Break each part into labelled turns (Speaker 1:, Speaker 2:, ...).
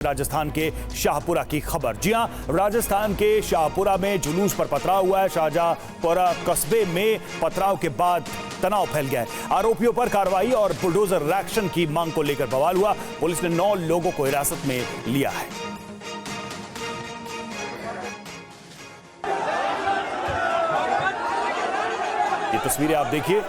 Speaker 1: राजस्थान के शाहपुरा की खबर। जी हां, राजस्थान के शाहपुरा में जुलूस पर पथराव हुआ है। शाहजहांपुरा कस्बे में पथराव के बाद तनाव फैल गया है। आरोपियों पर कार्रवाई और बुलडोजर एक्शन की मांग को लेकर बवाल हुआ। पुलिस ने 9 लोगों को हिरासत में लिया है। ये तस्वीरें आप देखिए,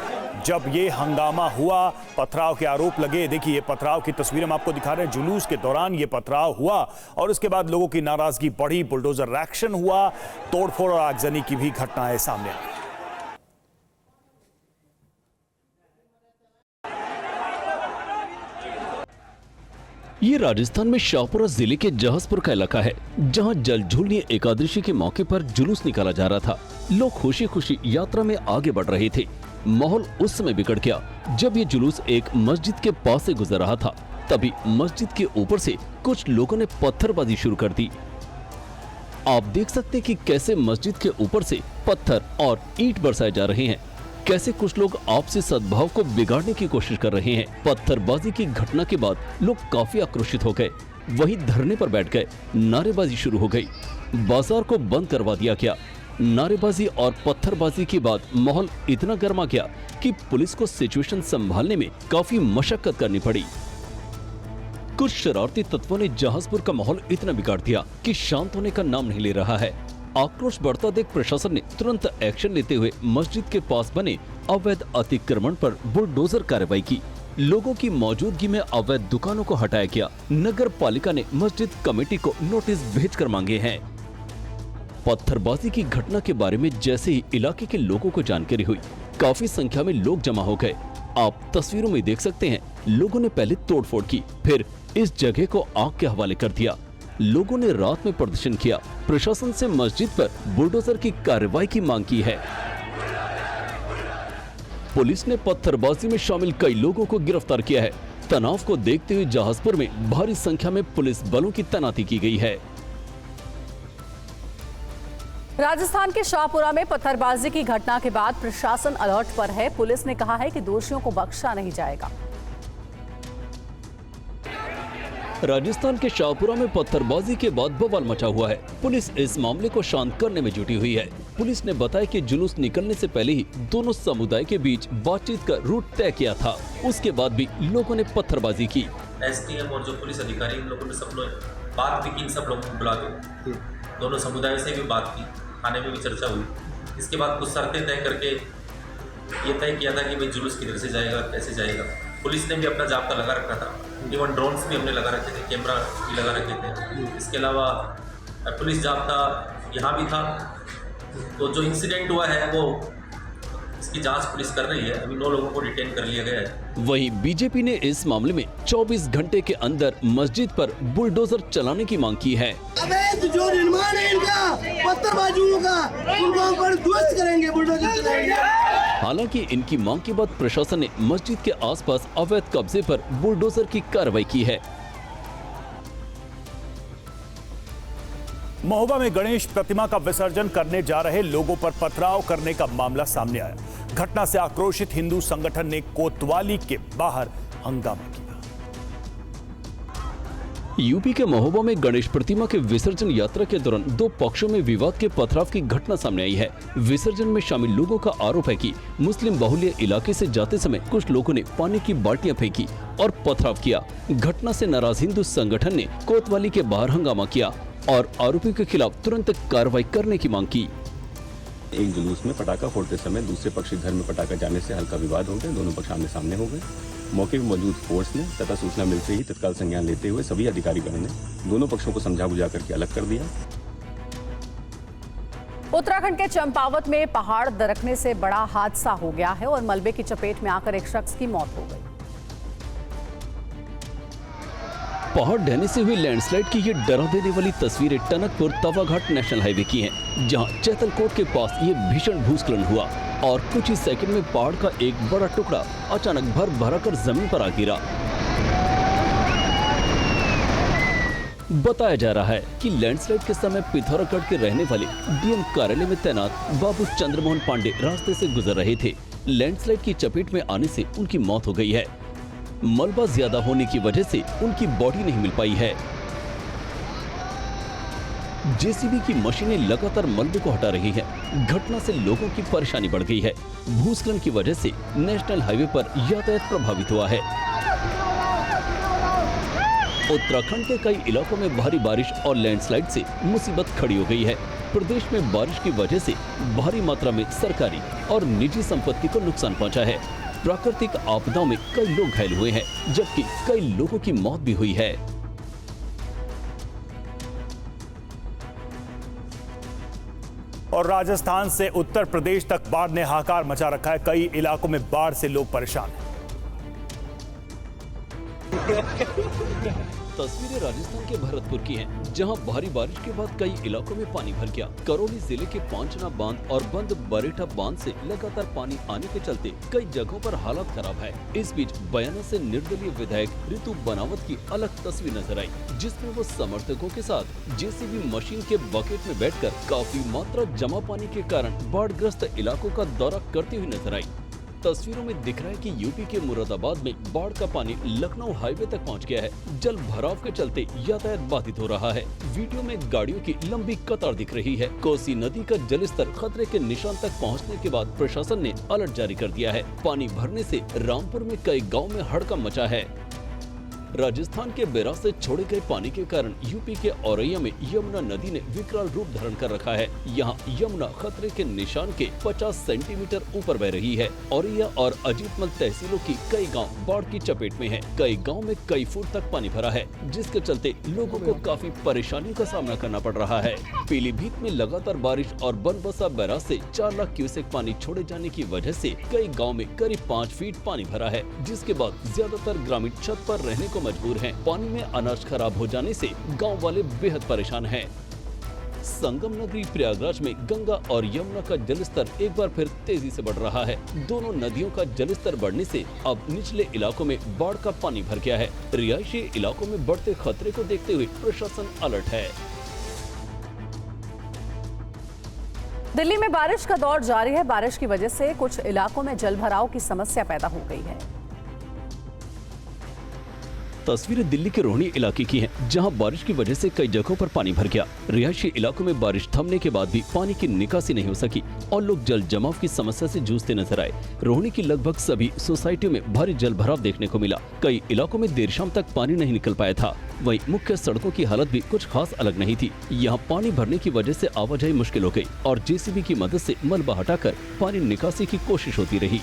Speaker 1: जब ये हंगामा हुआ, पथराव के आरोप लगे। देखिए, ये पथराव की तस्वीरें हम आपको दिखा रहे हैं। जुलूस के दौरान ये पथराव हुआ और उसके बाद लोगों की नाराजगी बढ़ी, बुलडोजर एक्शन हुआ, तोड़फोड़ और आगजनी की भी घटनाएं सामने आई।
Speaker 2: ये राजस्थान में शाहपुरा जिले के जहाजपुर का इलाका है, जहां जलझूलनी एकादशी के मौके पर जुलूस निकाला जा रहा था। लोग खुशी खुशी यात्रा में आगे बढ़ रहे थे। माहौल उस समय बिगड़ गया जब ये जुलूस एक मस्जिद के पास से गुजर रहा था। तभी मस्जिद के ऊपर से कुछ लोगों ने पत्थरबाजी शुरू कर दी। आप देख सकते हैं कि कैसे मस्जिद के ऊपर से पत्थर और ईंट बरसाए जा रहे हैं, कैसे कुछ लोग आपसी सद्भाव को बिगाड़ने की कोशिश कर रहे हैं। पत्थरबाजी की घटना के बाद लोग काफी आक्रोशित हो गए, वहीं धरने पर बैठ गए। नारेबाजी शुरू हो गई, बाजार को बंद करवा दिया गया। नारेबाजी और पत्थरबाजी के बाद माहौल इतना गर्मा गया कि पुलिस को सिचुएशन संभालने में काफी मशक्कत करनी पड़ी। कुछ शरारती तत्वों ने जहाजपुर का माहौल इतना बिगाड़ दिया कि शांत होने का नाम नहीं ले रहा है। आक्रोश बढ़ता देख प्रशासन ने तुरंत एक्शन लेते हुए मस्जिद के पास बने अवैध अतिक्रमण पर बुलडोजर कार्रवाई की। लोगों की मौजूदगी में अवैध दुकानों को हटाया गया। नगर पालिका ने मस्जिद कमेटी को नोटिस भेजकर मांगे हैं। पत्थरबाजी की घटना के बारे में जैसे ही इलाके के लोगों को जानकारी हुई, काफी संख्या में लोग जमा हो गए। आप तस्वीरों में देख सकते हैं, लोगों ने पहले तोड़फोड़ की, फिर इस जगह को आग के हवाले कर दिया। लोगों ने रात में प्रदर्शन किया, प्रशासन से मस्जिद पर बुलडोजर की कार्रवाई की मांग की है। पुलिस ने पत्थरबाजी में शामिल कई लोगों को गिरफ्तार किया है। तनाव को देखते हुए जहाजपुर में भारी संख्या में पुलिस बलों की तैनाती की गई है।
Speaker 3: राजस्थान के शाहपुरा में पत्थरबाजी की घटना के बाद प्रशासन अलर्ट पर है। पुलिस ने कहा है कि दोषियों को बख्शा नहीं जाएगा।
Speaker 2: राजस्थान के शाहपुरा में पत्थरबाजी के बाद बवाल मचा हुआ है। पुलिस इस मामले को शांत करने में जुटी हुई है। पुलिस ने बताया कि जुलूस निकलने से पहले ही दोनों समुदाय के बीच बातचीत का रूट तय किया था। उसके बाद भी लोगों ने पत्थरबाजी की।
Speaker 4: एसडीएम और जो पुलिस अधिकारी, इन लोगों ने सब लोग बात भी की, सब लोगों को बुला के दोनों समुदायों से भी बात की, थाने में भी चर्चा हुई। इसके बाद कुछ शर्तें तय करके ये तय किया था कि भाई जुलूस किधर से जाएगा, कैसे जाएगा। पुलिस ने भी अपना जाब्ता लगा रखा था, इवन ड्रोन्स भी हमने लगा रखे थे, कैमरा भी लगा रखे थे। इसके अलावा पुलिस जाब्ता यहाँ भी था। तो जो इंसिडेंट हुआ है वो इसकी जांच पुलिस कर रही है। अभी 9 लोगों को डिटेन कर लिया गया है।
Speaker 2: वहीं बीजेपी ने इस मामले में 24 घंटे के अंदर मस्जिद पर बुलडोजर चलाने की मांग की है।
Speaker 5: अवैध जो निर्माण है इनका, पत्थरबाजियों का, उनको पर ध्वस्त करेंगे, बुलडोजर चलाएंगे।
Speaker 2: हालांकि इनकी मांग के बाद प्रशासन ने मस्जिद के आसपास अवैध कब्जे पर बुलडोजर की कार्रवाई की है।
Speaker 1: महोबा में गणेश प्रतिमा का विसर्जन करने जा रहे लोगों पर पथराव करने का मामला सामने आया। घटना से आक्रोशित हिंदू संगठन ने कोतवाली के बाहर हंगामा किया।
Speaker 2: यूपी के महोबा में गणेश प्रतिमा के विसर्जन यात्रा के दौरान 2 पक्षों में विवाद के पथराव की घटना सामने आई है। विसर्जन में शामिल लोगों का आरोप है कि मुस्लिम बाहुल्य इलाके से जाते समय कुछ लोगों ने पानी की बाल्टियां फेंकी और पथराव किया। घटना से नाराज हिंदू संगठन ने कोतवाली के बाहर हंगामा किया और आरोपियों के खिलाफ तुरंत कार्रवाई करने की मांग की।
Speaker 6: एक जुलूस में पटाखा फोड़ते समय दूसरे पक्ष के घर में पटाखा जाने से हल्का विवाद हो गया। दोनों पक्ष आमने सामने हो गए। मौके पर मौजूद फोर्स ने तथा सूचना मिलते ही तत्काल संज्ञान लेते हुए सभी अधिकारीगण ने दोनों पक्षों को समझा बुझा करके अलग कर दिया।
Speaker 3: उत्तराखंड के चंपावत में पहाड़ दरकने से बड़ा हादसा हो गया है और मलबे की चपेट में आकर एक शख्स की मौत हो गई।
Speaker 2: पहाड़ ढहने से हुई लैंडस्लाइड की ये डरा देने वाली तस्वीरें टनकपुर तवाघाट नेशनल हाईवे की हैं, जहां चैतलकोट के पास ये भीषण भूस्खलन हुआ और कुछ ही सेकंड में पहाड़ का एक बड़ा टुकड़ा अचानक भर कर जमीन पर आ गिरा। बताया जा रहा है कि लैंडस्लाइड के समय पिथौरागढ़ के रहने वाले डीएम कार्यालय में तैनात बाबू चंद्रमोहन पांडे रास्ते से गुजर रहे थे। लैंडस्लाइड की चपेट में आने से उनकी मौत हो गई है। मलबा ज्यादा होने की वजह से उनकी बॉडी नहीं मिल पाई है। जेसीबी की मशीनें लगातार मलबे को हटा रही हैं। घटना से लोगों की परेशानी बढ़ गई है। भूस्खलन की वजह से नेशनल हाईवे पर यातायात प्रभावित हुआ है। उत्तराखंड के कई इलाकों में भारी बारिश और लैंडस्लाइड से मुसीबत खड़ी हो गई है। प्रदेश में बारिश की वजह से भारी मात्रा में सरकारी और निजी संपत्ति को नुकसान पहुंचा है। प्राकृतिक आपदाओं में कई लोग घायल हुए हैं, जबकि कई लोगों की मौत भी हुई है।
Speaker 1: और राजस्थान से उत्तर प्रदेश तक बाढ़ ने हाहाकार मचा रखा है। कई इलाकों में बाढ़ से लोग परेशान हैं।
Speaker 2: तस्वीरें राजस्थान के भरतपुर की हैं, जहां भारी बारिश के बाद कई इलाकों में पानी भर गया। करौली जिले के पांचना बांध और बंद बरेठा बांध से लगातार पानी आने के चलते कई जगहों पर हालत खराब है। इस बीच बयाना से निर्दलीय विधायक ऋतु बनावत की अलग तस्वीर नजर आई, जिसमें वो समर्थकों के साथ जेसीबी मशीन के बकेट में बैठकर काफी मात्रा जमा पानी के कारण बाढ़ग्रस्त इलाकों का दौरा करती हुई नजर आई। तस्वीरों में दिख रहा है कि यूपी के मुरादाबाद में बाढ़ का पानी लखनऊ हाईवे तक पहुंच गया है। जल भराव के चलते यातायात बाधित हो रहा है। वीडियो में गाड़ियों की लंबी कतार दिख रही है। कोसी नदी का जलस्तर खतरे के निशान तक पहुंचने के बाद प्रशासन ने अलर्ट जारी कर दिया है। पानी भरने से रामपुर में कई गाँव में हड़कंप मचा है। राजस्थान के बैराज से छोड़े गए पानी के कारण यूपी के औरैया में यमुना नदी ने विकराल रूप धारण कर रखा है। यहाँ यमुना खतरे के निशान के 50 सेंटीमीटर ऊपर बह रही है। औरैया और अजीतमल तहसीलों की कई गांव बाढ़ की चपेट में हैं। कई गांव में कई फुट तक पानी भरा है, जिसके चलते लोगों को काफी परेशानियों का सामना करना पड़ रहा है। पीलीभीत में लगातार बारिश और बनबसा बैराज से 4 लाख क्यूसेक पानी छोड़े जाने की वजह से कई गाँव में करीब 5 फीट पानी भरा है, जिसके बाद ज्यादातर ग्रामीण छत पर रहने को मजबूर हैं। पानी में अनाज खराब हो जाने से गांव वाले बेहद परेशान हैं। संगम नगरी प्रयागराज में गंगा और यमुना का जलस्तर एक बार फिर तेजी से बढ़ रहा है। दोनों नदियों का जलस्तर बढ़ने से अब निचले इलाकों में बाढ़ का पानी भर गया है। रिहायशी इलाकों में बढ़ते खतरे को देखते हुए प्रशासन अलर्ट है।
Speaker 3: दिल्ली में बारिश का दौर जारी है। बारिश की वजह से कुछ इलाकों में जलभराव की समस्या पैदा हो गई है।
Speaker 2: तस्वीरें दिल्ली के रोहिणी इलाके की हैं, जहां बारिश की वजह से कई जगहों पर पानी भर गया। रिहायशी इलाकों में बारिश थमने के बाद भी पानी की निकासी नहीं हो सकी और लोग जल जमाव की समस्या से जूझते नजर आए। रोहिणी की लगभग सभी सोसाइटियों में भारी जल भराव देखने को मिला। कई इलाकों में देर शाम तक पानी नहीं निकल पाया था। वहीं मुख्य सड़कों की हालत भी कुछ खास अलग नहीं थी। यहाँ पानी भरने की वजह से आवाजाही मुश्किल हो गई और जेसीबी की मदद से मलबा हटाकर पानी निकासी की कोशिश होती रही।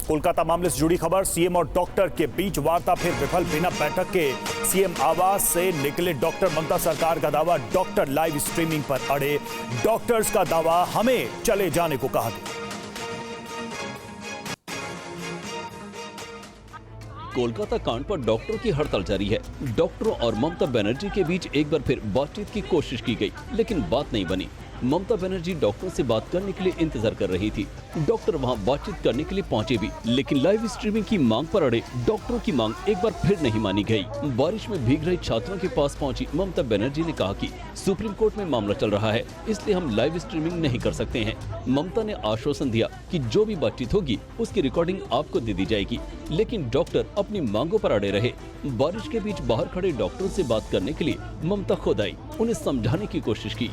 Speaker 1: कोलकाता मामले से जुड़ी खबर। सीएम और डॉक्टर के बीच वार्ता फिर विफल। बिना बैठक के सीएम आवास से निकले डॉक्टर। ममता सरकार का दावा, डॉक्टर लाइव स्ट्रीमिंग पर अड़े। डॉक्टर्स का दावा, हमें चले जाने को कहा गया।
Speaker 2: कोलकाता कांड पर डॉक्टरों की हड़ताल जारी है। डॉक्टरों और ममता बनर्जी के बीच एक बार फिर बातचीत की कोशिश की गई, लेकिन बात नहीं बनी। ममता बनर्जी डॉक्टरों से बात करने के लिए इंतजार कर रही थी। डॉक्टर वहां बातचीत करने के लिए पहुंचे भी, लेकिन लाइव स्ट्रीमिंग की मांग पर अड़े डॉक्टरों की मांग एक बार फिर नहीं मानी गई। बारिश में भीग रहे छात्रों के पास पहुंची ममता बनर्जी ने कहा कि सुप्रीम कोर्ट में मामला चल रहा है, इसलिए हम लाइव स्ट्रीमिंग नहीं कर सकते हैं। ममता ने आश्वासन दिया कि जो भी बातचीत होगी उसकी रिकॉर्डिंग आपको दे दी जाएगी, लेकिन डॉक्टर अपनी मांगों पर अड़े रहे। बारिश के बीच बाहर खड़े डॉक्टरों से बात करने के लिए ममता खुद आई, उन्हें समझाने की कोशिश की।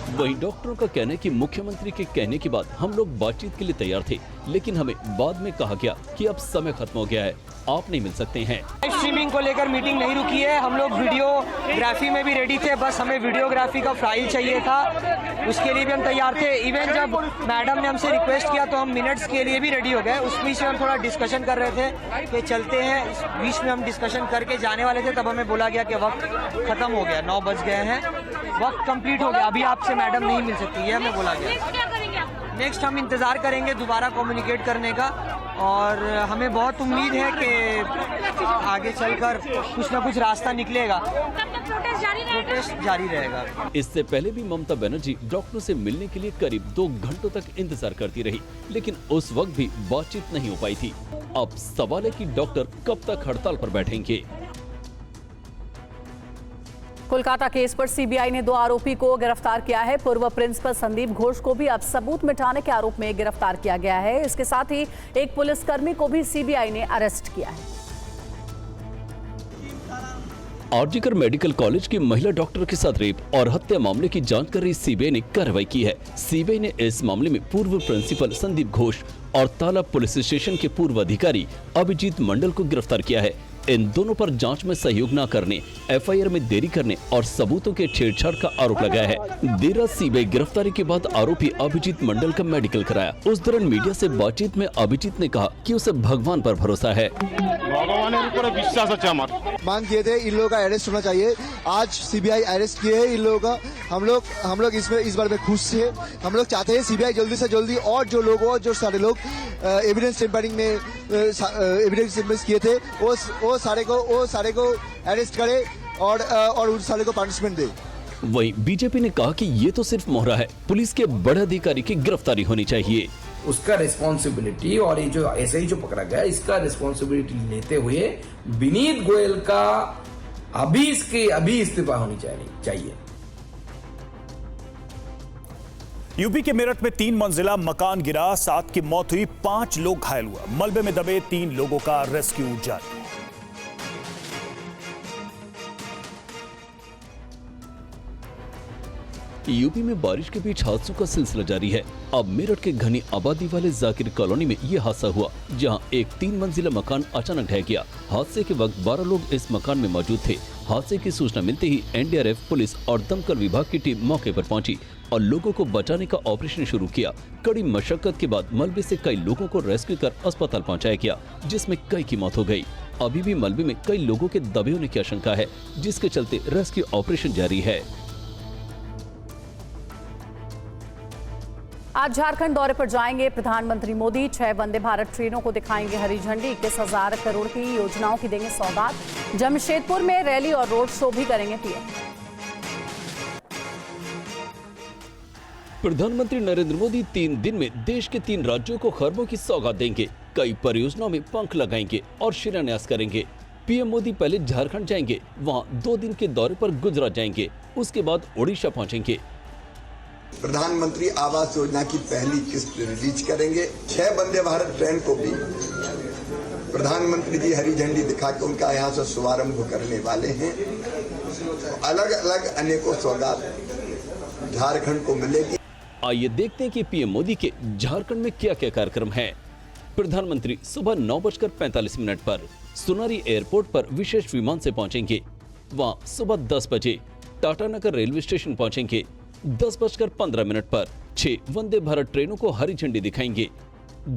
Speaker 2: वहीं डॉक्टरों का कहना है कि मुख्यमंत्री के कहने के बाद हम लोग बातचीत के लिए तैयार थे, लेकिन हमें बाद में कहा गया कि अब समय खत्म हो गया है, आप नहीं मिल सकते हैं।
Speaker 7: स्ट्रीमिंग को लेकर मीटिंग नहीं रुकी है। हम लोग वीडियोग्राफी में भी रेडी थे, बस हमें वीडियोग्राफी का फाइल चाहिए था, उसके लिए भी हम तैयार थे। इवन जब मैडम ने हमसे रिक्वेस्ट किया तो हम मिनट्स के लिए भी रेडी हो गए। उस बीच में हम थोड़ा डिस्कशन कर रहे थे कि चलते हैं। इस बीच में हम डिस्कशन करके जाने वाले थे, तब हमें बोला गया कि वक्त खत्म हो गया, 9 बज गए हैं, वक्त कंप्लीट हो गया, अभी आपसे मैडम नहीं मिल सकती, ये हमें बोला गया। नेक्स्ट हम इंतज़ार करेंगे दोबारा कम्युनिकेट करने का, और हमें बहुत उम्मीद है कि आगे चलकर कुछ ना कुछ रास्ता निकलेगा। प्रोटेस्ट जारी रहेगा।
Speaker 2: इससे पहले भी ममता बनर्जी डॉक्टरों से मिलने के लिए करीब 2 घंटों तक इंतजार करती रही, लेकिन उस वक्त भी बातचीत नहीं हो पाई थी। अब सवाल है कि डॉक्टर कब तक हड़ताल पर बैठेंगे।
Speaker 3: कोलकाता केस पर सीबीआई ने 2 आरोपी को गिरफ्तार किया है। पूर्व प्रिंसिपल संदीप घोष को भी अब सबूत मिटाने के आरोप में गिरफ्तार किया गया है। इसके साथ ही एक पुलिसकर्मी को भी सीबीआई ने अरेस्ट किया है।
Speaker 2: आरजीकर मेडिकल कॉलेज की महिला डॉक्टर के साथ रेप और हत्या मामले की जांच कर रही सीबीआई ने कार्रवाई की है। सीबीआई ने इस मामले में पूर्व प्रिंसिपल संदीप घोष और तालाब पुलिस स्टेशन के पूर्व अधिकारी अभिजीत मंडल को गिरफ्तार किया है। इन दोनों पर जांच में सहयोग न करने, एफआईआर में देरी करने और सबूतों के छेड़छाड़ का आरोप लगाया है। देर रात सीबीआई गिरफ्तारी के बाद आरोपी अभिजीत मंडल का मेडिकल कराया। उस दौरान मीडिया से बातचीत में अभिजीत ने कहा कि उसे भगवान पर भरोसा है।
Speaker 8: मांग किए थे इन लोगों का अरेस्ट होना चाहिए। आज सीबीआई अरेस्ट किए हैं इन लोगों का। हम लोग इसमें इस बार में खुश थे। हम लोग चाहते हैं सीबीआई जल्दी से जल्दी और जो सारे लोग एविडेंस टेम्परिंग में एविडेंस किए थे वो सारे को अरेस्ट करे और उन सारे को पनिशमेंट दे।
Speaker 2: वहीं बीजेपी ने कहा कि ये तो सिर्फ मोहरा है, पुलिस के बड़े अधिकारी की गिरफ्तारी होनी चाहिए।
Speaker 9: उसका रिस्पॉन्सिबिलिटी और ये जो ऐसे ही जो पकड़ा गया इसका रिस्पॉन्सिबिलिटी लेते हुए विनीत गोयल का अभी इस्तीफा होनी चाहिए।
Speaker 1: यूपी के मेरठ में 3 मंजिला मकान गिरा, 7 की मौत हुई, 5 लोग घायल हुआ। मलबे में दबे 3 लोगों का रेस्क्यू जारी।
Speaker 2: यूपी में बारिश के बीच हादसों का सिलसिला जारी है। अब मेरठ के घनी आबादी वाले जाकिर कॉलोनी में यह हादसा हुआ, जहां एक 3 मंजिला मकान अचानक ढह गया। हादसे के वक्त 12 लोग इस मकान में मौजूद थे। हादसे की सूचना मिलते ही एनडीआरएफ, पुलिस और दमकल विभाग की टीम मौके पर पहुंची और लोगों को बचाने का ऑपरेशन शुरू किया। कड़ी मशक्कत के बाद मलबे से कई लोगों को रेस्क्यू कर अस्पताल पहुंचाया गया, जिसमें कई की मौत हो गई। अभी भी मलबे में कई लोगों के दबे होने की आशंका है, जिसके चलते रेस्क्यू ऑपरेशन जारी है।
Speaker 3: आज झारखंड दौरे पर जाएंगे प्रधानमंत्री मोदी। 6 वंदे भारत ट्रेनों को दिखाएंगे हरी झंडी। 21,000 करोड़ की योजनाओं की देंगे सौगात। जमशेदपुर में रैली और रोड शो भी करेंगे पीएम।
Speaker 2: प्रधानमंत्री नरेंद्र मोदी 3 दिन में देश के 3 राज्यों को खरबों की सौगात देंगे। कई परियोजनाओं में पंख लगाएंगे और शिलान्यास करेंगे। पीएम मोदी पहले झारखंड जाएंगे, वहां 2 दिन के दौरे पर गुजरात जाएंगे, उसके बाद ओडिशा पहुंचेंगे।
Speaker 10: प्रधानमंत्री आवास योजना की पहली किस्त रिलीज करेंगे। 6 वंदे भारत ट्रेन को भी प्रधानमंत्री जी हरी झंडी दिखा के उनका यहाँ से शुभारंभ करने वाले हैं। अलग अलग अनेकों सौगात झारखंड को मिलेगी।
Speaker 2: आइए देखते हैं कि पीएम मोदी के झारखंड में क्या क्या कार्यक्रम हैं। प्रधानमंत्री सुबह 9:45 पर सुनारी एयरपोर्ट पर विशेष विमान से पहुंचेंगे। वहां सुबह 10 बजे टाटानगर रेलवे स्टेशन पहुंचेंगे। 10:15 पर 6 वंदे भारत ट्रेनों को हरी झंडी दिखाएंगे।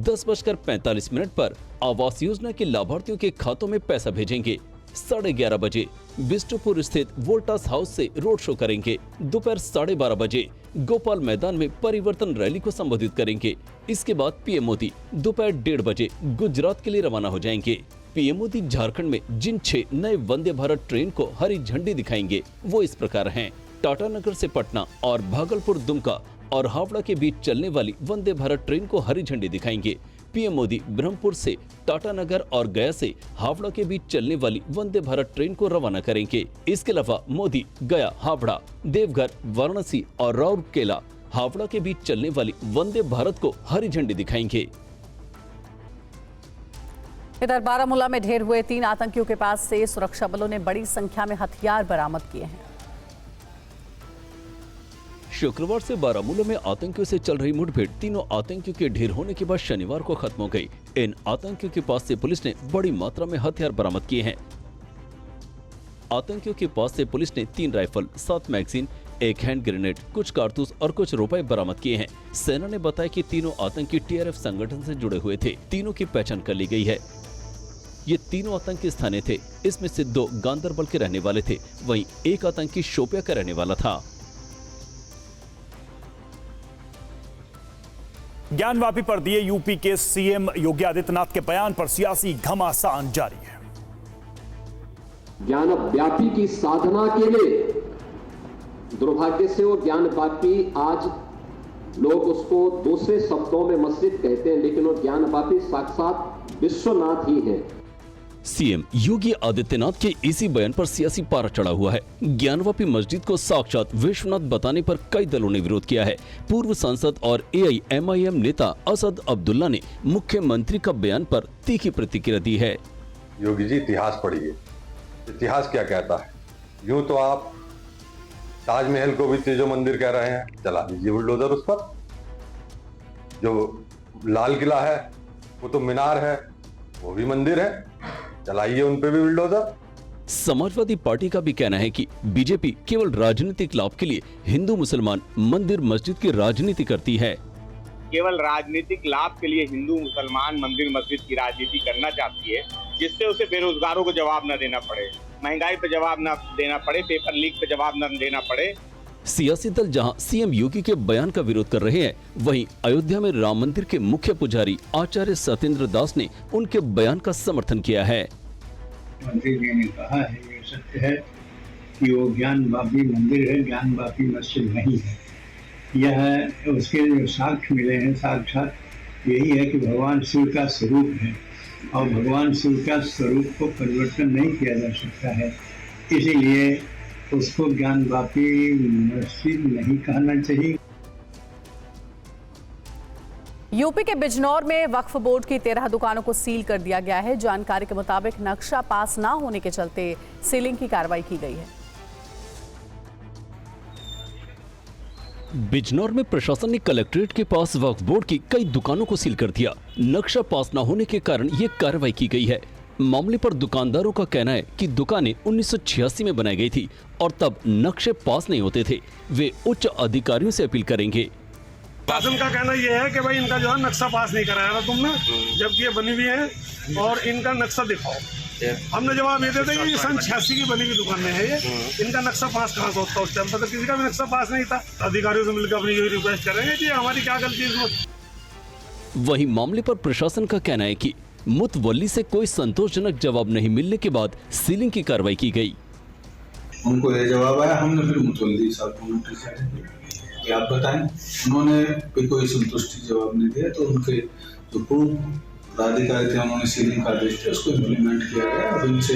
Speaker 2: 10:45 पर आवास योजना के लाभार्थियों के खातों में पैसा भेजेंगे। 11:30 बजे बिष्टुपुर स्थित वोल्टास हाउस से रोड शो करेंगे। दोपहर 12:30 बजे गोपाल मैदान में परिवर्तन रैली को संबोधित करेंगे। इसके बाद पीएम मोदी दोपहर 1:30 बजे गुजरात के लिए रवाना हो जाएंगे। पीएम मोदी झारखंड में जिन 6 नए वंदे भारत ट्रेन को हरी झंडी दिखाएंगे वो इस प्रकार हैं। टाटानगर से पटना और भागलपुर, दुमका और हावड़ा के बीच चलने वाली वंदे भारत ट्रेन को हरी झंडी दिखाएंगे। पीएम मोदी ब्रह्मपुर से टाटानगर और गया से हावड़ा के बीच चलने वाली वंदे भारत ट्रेन को रवाना करेंगे। इसके अलावा मोदी गया, हावड़ा, देवघर, वाराणसी और राउरकेला हावड़ा के बीच चलने वाली वंदे भारत को हरी झंडी दिखाएंगे।
Speaker 3: इधर बारामूला में ढेर हुए 3 आतंकियों के पास से सुरक्षा बलों ने बड़ी संख्या में हथियार बरामद किए हैं।
Speaker 2: शुक्रवार से बारामूला में आतंकियों से चल रही मुठभेड़ तीनों आतंकियों के ढेर होने के बाद शनिवार को खत्म हो गई। इन आतंकियों के पास से पुलिस ने बड़ी मात्रा में हथियार बरामद किए हैं। आतंकियों के पास से पुलिस ने 3 राइफल, 7 मैगजीन, 1 हैंड ग्रेनेड, कुछ कारतूस और कुछ रुपए बरामद किए हैं। सेना ने बताया कि तीनों आतंकी टीआरएफ संगठन से जुड़े हुए थे। तीनों की पहचान कर ली गई है। ये तीनों आतंकी स्थानीय थे। इसमें से 2 गांदरबल के रहने वाले थे, वहीं 1 आतंकी शोपिया का रहने वाला था।
Speaker 1: ज्ञानवापी पर दिए यूपी के सीएम योगी आदित्यनाथ के बयान पर सियासी घमासान जारी है।
Speaker 11: ज्ञानव्यापी की साधना के लिए दुर्भाग्य से वो ज्ञानवापी आज लोग उसको दूसरे शब्दों में मस्जिद कहते हैं, लेकिन वो ज्ञानवापी साक्षात विश्वनाथ ही है।
Speaker 2: सीएम योगी आदित्यनाथ के इसी बयान पर सियासी पारा चढ़ा हुआ है। ज्ञानवापी मस्जिद को साक्षात विश्वनाथ बताने पर कई दलों ने विरोध किया है। पूर्व सांसद और एआईएमआईएम नेता असद अब्दुल्ला ने मुख्यमंत्री का बयान पर तीखी प्रतिक्रिया दी है।
Speaker 12: योगी जी, इतिहास पढ़िए, इतिहास क्या कहता है। यूं तो आप ताजमहल को भी तेजो मंदिर कह रहे हैं, चला दीजिए बुलडोजर उस पर। जो लाल किला है वो तो मीनार है, वो भी मंदिर है, चलाइए उन पे भी बुलडोजर।
Speaker 2: समाजवादी पार्टी का भी कहना है कि बीजेपी केवल राजनीतिक लाभ के लिए हिंदू मुसलमान मंदिर मस्जिद की राजनीति करती है।
Speaker 13: केवल राजनीतिक लाभ के लिए हिंदू मुसलमान मंदिर मस्जिद की राजनीति करना चाहती है, जिससे उसे बेरोजगारों को जवाब न देना पड़े, महंगाई पे जवाब न देना पड़े, पेपर लीक पे जवाब न देना पड़े।
Speaker 2: सियासी दल जहां सीएम योगी के बयान का विरोध कर रहे हैं, वहीं अयोध्या में राम मंदिर के मुख्य पुजारी आचार्य सत्येंद्र दास ने उनके बयान का समर्थन किया है।
Speaker 14: मंत्री जी ने कहा है, ये सत्य है कि वो ज्ञान वापी मंदिर है, ज्ञान वापी मस्जिद नहीं है। यह उसके जो साक्ष्य मिले हैं, साक्षात यही है कि भगवान शिव का स्वरूप है और भगवान शिव का स्वरूप को परिवर्तन नहीं किया जा सकता है, इसीलिए उसको ज्ञान वापी मस्जिद नहीं कहना चाहिए।
Speaker 3: यूपी के बिजनौर में वक्फ बोर्ड की 13 दुकानों को सील कर दिया गया है। जानकारी के मुताबिक नक्शा पास ना होने के चलते सीलिंग की कार्रवाई की गई है।
Speaker 2: बिजनौर में प्रशासन ने कलेक्ट्रेट के पास वक्फ बोर्ड की कई दुकानों को सील कर दिया। नक्शा पास न होने के कारण ये कार्रवाई की गई है। मामले पर दुकानदारों का कहना है कि दुकानें 1986 में बनाई गई थी और तब नक्शे पास नहीं होते थे। वे उच्च अधिकारियों से अपील करेंगे।
Speaker 15: शासन का कहना यह है कि भाई इनका जो है नक्शा पास नहीं कराया था तुमने, जबकि ये बनी हुई है और इनका नक्शा दिखाओ। हमने जवाब ये देते कि सन 86 की बनी हुई दुकानें हैं, ये इनका नक्शा पास कहाँ से होता है? उस टाइम पर तो किसी का भी नक्शा पास नहीं था। अधिकारियों से मिलकर अपनी यही रिक्वेस्ट करेंगे कि हमारी क्या गलती है इसमें।
Speaker 2: वहीं मामले पर प्रशासन का कहना है कि मुतवल्ली से कोई संतोषजनक जवाब नहीं मिलने के बाद सीलिंग की कार्रवाई की गई।
Speaker 14: उनको ये जवाब आया, हमने फिर मुतवल्ली साहब को नोटिस किया कि आप बताएं। उन्होंने भी कोई संतुष्टि जवाब नहीं दिया, तो उनके जो पूर्व पदाधिकारी थे उन्होंने सीलिंग का आदेश दिया, उसको इम्प्लीमेंट किया गया। अब इनसे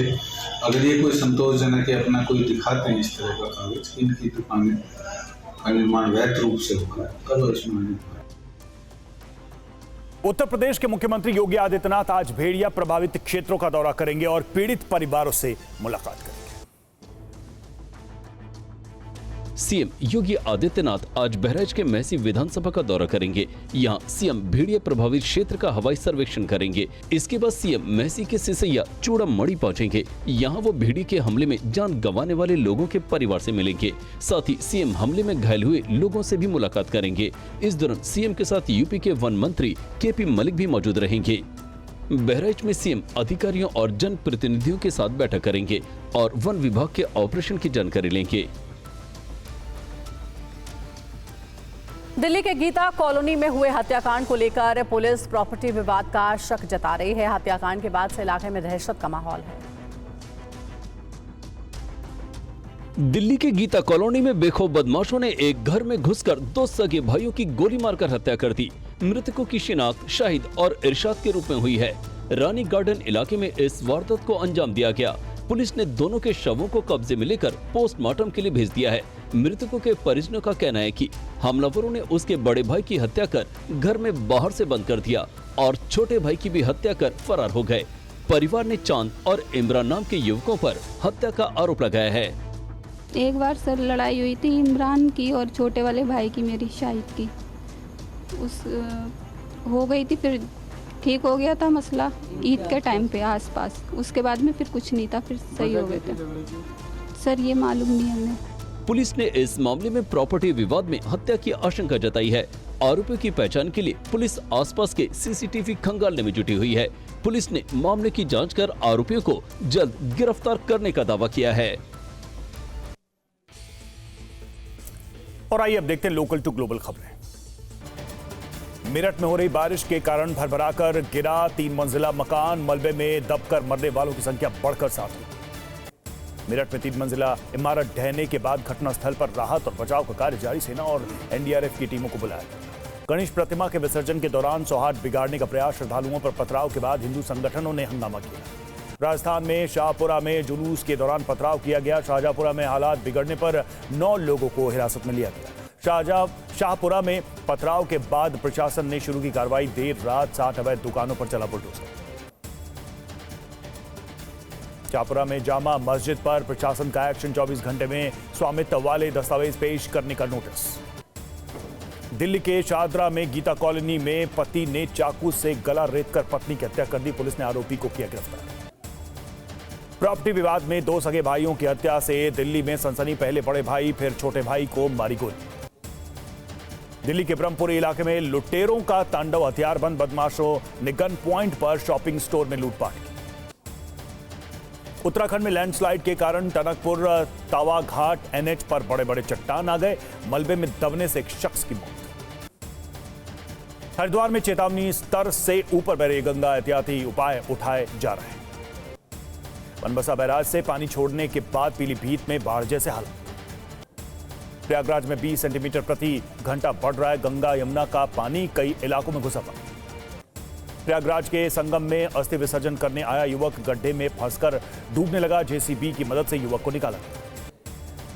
Speaker 14: अगर ये कोई संतोषजनक है, अपना कोई दिखाते हैं इस तरह का कागज, इनकी दुकानें का निर्माण वैध रूप से होगा, तब इसमें।
Speaker 1: उत्तर प्रदेश के मुख्यमंत्री योगी आदित्यनाथ आज भेड़िया प्रभावित क्षेत्रों का दौरा करेंगे और पीड़ित परिवारों से मुलाकात करेंगे।
Speaker 2: सीएम योगी आदित्यनाथ आज बहराइच के महसी विधानसभा का दौरा करेंगे। यहां सीएम भेड़िया प्रभावित क्षेत्र का हवाई सर्वेक्षण करेंगे। इसके बाद सीएम महसी के सिसैया चूड़ामणि पहुंचेंगे। यहां वो भेड़ी के हमले में जान गंवाने वाले लोगों के परिवार से मिलेंगे। साथ ही सीएम हमले में घायल हुए लोगों से भी मुलाकात करेंगे। इस दौरान सीएम के साथ यूपी के वन मंत्री केपी मलिक भी मौजूद रहेंगे। बहराइच में सीएम अधिकारियों और जन प्रतिनिधियों के साथ बैठक करेंगे और वन विभाग के ऑपरेशन की जानकारी लेंगे।
Speaker 3: दिल्ली के गीता कॉलोनी में हुए हत्याकांड को लेकर पुलिस प्रॉपर्टी विवाद का शक जता रही है। हत्याकांड के बाद से इलाके में दहशत का माहौल है।
Speaker 2: दिल्ली के गीता कॉलोनी में बेखौफ बदमाशों ने एक घर में घुसकर 2 सगे भाइयों की गोली मारकर हत्या कर दी। मृतकों की शिनाख्त शाहिद और इरशाद के रूप में हुई है। रानी गार्डन इलाके में इस वारदात को अंजाम दिया गया। पुलिस ने दोनों के शवों को कब्जे में लेकर पोस्टमार्टम के लिए भेज दिया है। मृतकों के परिजनों का कहना है कि हमलावरों ने उसके बड़े भाई की हत्या कर घर में बाहर से बंद कर दिया और छोटे भाई की भी हत्या कर फरार हो गए। परिवार ने चांद और इमरान नाम के युवकों पर हत्या का आरोप लगाया है।
Speaker 16: एक बार सर लड़ाई हुई थी इमरान की और छोटे वाले भाई की, मेरी शाहिद की, हो गई थी, फिर ठीक हो गया था मसला ईद के टाइम पे आसपास। उसके बाद में फिर कुछ नहीं था, फिर सही हो गए थे। सर ये मालूम नहीं हमें।
Speaker 2: पुलिस ने इस मामले में प्रॉपर्टी विवाद में हत्या की आशंका जताई है। आरोपियों की पहचान के लिए पुलिस आसपास के सीसीटीवी खंगालने में जुटी हुई है। पुलिस ने मामले की जांच कर आरोपियों को जल्द गिरफ्तार करने का दावा किया है।
Speaker 1: और आइए अब देखते हैं लोकल टू ग्लोबल खबरें। मेरठ में हो रही बारिश के कारण भरभराकर गिरा 3 मंजिला मकान, मलबे में दबकर मरने वालों की संख्या बढ़कर 7 हुई। मेरठ में 3 मंजिला इमारत ढहने के बाद घटनास्थल पर राहत और बचाव का कार्य जारी। सेना और एनडीआरएफ की टीमों को बुलाया गया। गणेश प्रतिमा के विसर्जन के दौरान सौहार्द बिगाड़ने का प्रयास, श्रद्धालुओं पर पथराव के बाद हिंदू संगठनों ने हंगामा किया। राजस्थान में शाहपुरा में जुलूस के दौरान पथराव किया गया। शाहजहांपुरा में हालात बिगड़ने पर 9 लोगों को हिरासत में लिया गया। शाहपुरा में पथराव के बाद प्रशासन ने शुरू की कार्रवाई। देर रात 60 अवैध दुकानों पर चला बुलडोजर। शाहपुरा में जामा मस्जिद पर प्रशासन का एक्शन, 24 घंटे में स्वामित्व वाले दस्तावेज पेश करने का नोटिस। दिल्ली के शाहदरा में गीता कॉलोनी में पति ने चाकू से गला रेतकर पत्नी की हत्या कर दी, पुलिस ने आरोपी को किया गिरफ्तार। प्रॉपर्टी विवाद में 2 सगे भाइयों की हत्या से दिल्ली में सनसनी, पहले बड़े भाई फिर छोटे भाई को मारी गोली। दिल्ली के ब्रह्मपुरी इलाके में लुटेरों का तांडव, हथियारबंद बदमाशों ने गन पॉइंट पर शॉपिंग स्टोर में लूटपाट की। उत्तराखंड में लैंडस्लाइड के कारण टनकपुर तावा घाट एनएच पर बड़े बड़े चट्टान आ गए, मलबे में दबने से एक शख्स की मौत। हरिद्वार में चेतावनी स्तर से ऊपर बह रही गंगा, एहतियाती उपाय उठाए जा रहे हैं। बनबसा बैराज से पानी छोड़ने के बाद पीलीभीत में बाढ़ जैसे हालात। प्रयागराज में 20 सेंटीमीटर प्रति घंटा बढ़ रहा है गंगा यमुना का पानी, कई इलाकों में घुसा पड़ा। प्रयागराज के संगम में अस्थि विसर्जन करने आया युवक गड्ढे में फंसकर डूबने लगा, जेसीबी की मदद से युवक को निकाला।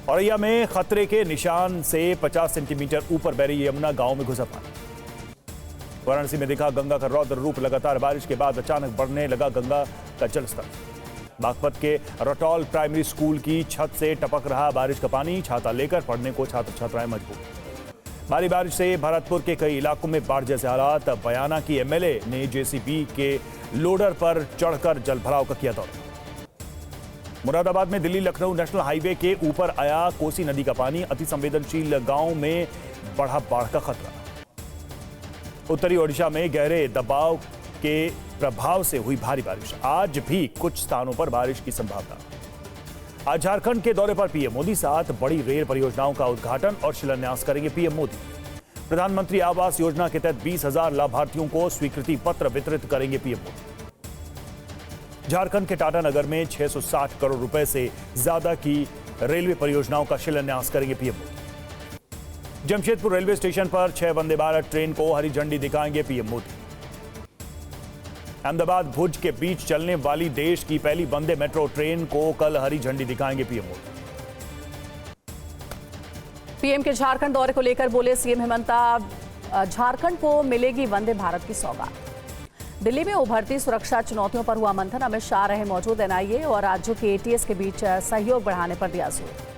Speaker 1: औरैया में खतरे के निशान से 50 सेंटीमीटर ऊपर बह रही यमुना गांव में घुसा पानी। वाराणसी में दिखा गंगा का रौद्र रूप, लगातार बारिश के बाद अचानक बढ़ने लगा गंगा का जलस्तर। बागपत के रटौल प्राइमरी स्कूल की छत से टपक रहा बारिश का पानी, छाता लेकर पढ़ने को छात्र छात्राएं मजबूर। भारी बारिश से भरतपुर के कई इलाकों में बाढ़ जैसे हालात। बयाना की एमएलए ने जेसीबी के लोडर पर चढ़कर जलभराव का किया दौरा। मुरादाबाद में दिल्ली लखनऊ नेशनल हाईवे के ऊपर आया कोसी नदी का पानी, अति संवेदनशील गांव में बढ़ा बाढ़ का खतरा। उत्तरी ओडिशा में गहरे दबाव के प्रभाव से हुई भारी बारिश, आज भी कुछ स्थानों पर बारिश की संभावना। आज झारखंड के दौरे पर पीएम मोदी, साथ बड़ी रेल परियोजनाओं का उद्घाटन और शिलान्यास करेंगे पीएम मोदी। प्रधानमंत्री आवास योजना के तहत 20,000 लाभार्थियों को स्वीकृति पत्र वितरित करेंगे पीएम मोदी। झारखंड के टाटानगर में 660 करोड़ रुपए से ज्यादा की रेलवे परियोजनाओं का शिलान्यास करेंगे PM Modi. Jamshedpur railway station पर 6 वंदे भारत ट्रेन को हरी झंडी दिखाएंगे पीएम मोदी। अहमदाबाद भुज के बीच चलने वाली देश की पहली वंदे मेट्रो ट्रेन को कल हरी झंडी दिखाएंगे पीएम मोदी।
Speaker 3: पीएम के झारखंड दौरे को लेकर बोले सीएम हेमंता, झारखंड को मिलेगी वंदे भारत की सौगात। दिल्ली में उभरती सुरक्षा चुनौतियों पर हुआ मंथन, अमित शाह रहे मौजूद। एनआईए और राज्यों के एटीएस के बीच सहयोग बढ़ाने पर दिया जोर।